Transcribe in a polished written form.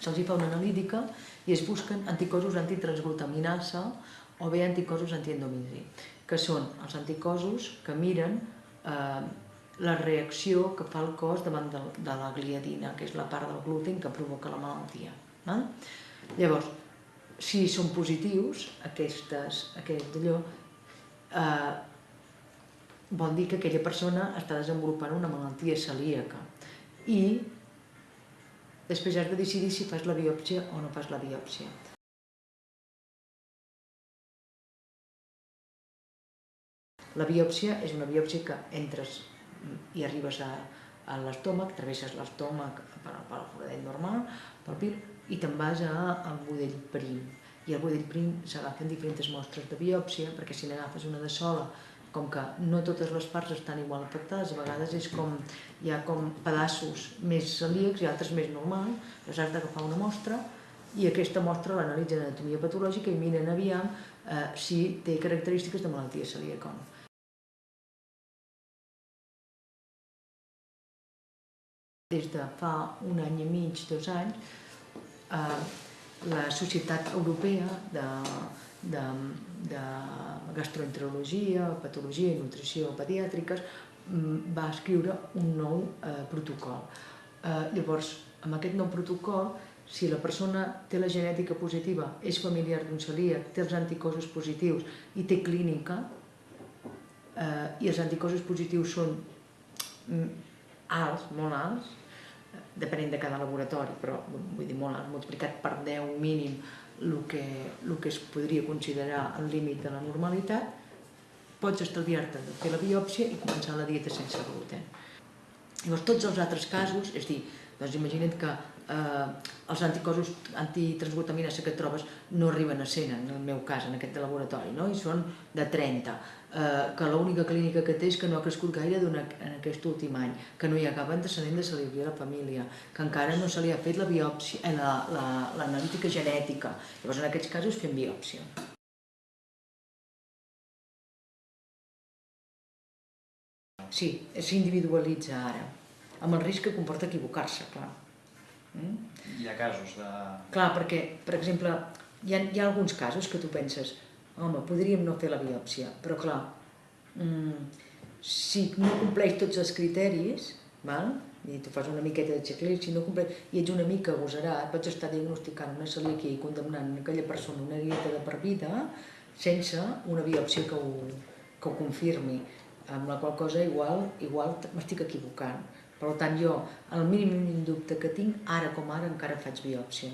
se'ls fa una analítica i es busquen anticossos antitransglutaminasa o bé anticossos antiendometri, que són els anticossos que miren la reacció que fa el cos davant de la gliadina, que és la part del gluten que provoca la malaltia. Llavors, si són positius, aquest allò, vol dir que aquella persona està desenvolupant una malaltia celíaca i després has de decidir si fas la biòpsia o no fas la biòpsia. La biòpsia és una biòpsia que entres i arribes a l'estómac, travesses l'estómac pel foradet normal, pel pil, i te'n vas al budell prim. I al budell prim s'agafen diferents mostres de biòpsia, perquè si n'agafes una de sola, com que no totes les parts estan igual afectades, a vegades és com hi ha com pedaços més celíacs i altres més normals, llavors has d'agafar una mostra i aquesta mostra l'analitzen en anatomia patològica i miren aviam si té característiques de malaltia celíaca o no. Des de fa un any i mig, 2 anys, la Societat Europea de Gastroenterologia, Patologia i Nutrició Pediàtriques va escriure un nou protocol. Llavors, amb aquest nou protocol, si la persona té la genètica positiva, és familiar d'un celíac, té els anticossos positius i té clínica, i els anticossos positius són alts, molt alts, depenent de cada laboratori, però vull dir molt alt, multiplicat per 10 mínim el que es podria considerar el límit de la normalitat, pots estalviar-te de fer la biòpsia i començar la dieta sense gluten. Llavors, tots els altres casos, és a dir, doncs imagina't que els anticossos antitransglutaminasa que et trobes no arriben a 100, en el meu cas, en aquest de laboratori, i són de 30, que l'única clínica que té és que no ha crescut gaire en aquest últim any, que no hi ha cap antecedent de celiaquia a la família, que encara no se li ha fet la biòpsia, l'analítica genètica. Llavors, en aquests casos, fem biòpsia. Sí, s'individualitza ara, amb el risc que comporta equivocar-se, clar. Hi ha casos de... Clar, perquè, per exemple, hi ha alguns casos que tu penses, home, podríem no fer la biòpsia, però clar, si no compleix tots els criteris, i tu fas una miqueta de checklist, si no compleix, i ets una mica agosarat, pots estar diagnosticant una celiaquia i condemnant aquella persona una dieta de per vida sense una biòpsia que ho confirmi, amb la qual cosa igual m'estic equivocant. Per tant, jo, el mínim dubte que tinc, ara com ara, encara faig biòpsia.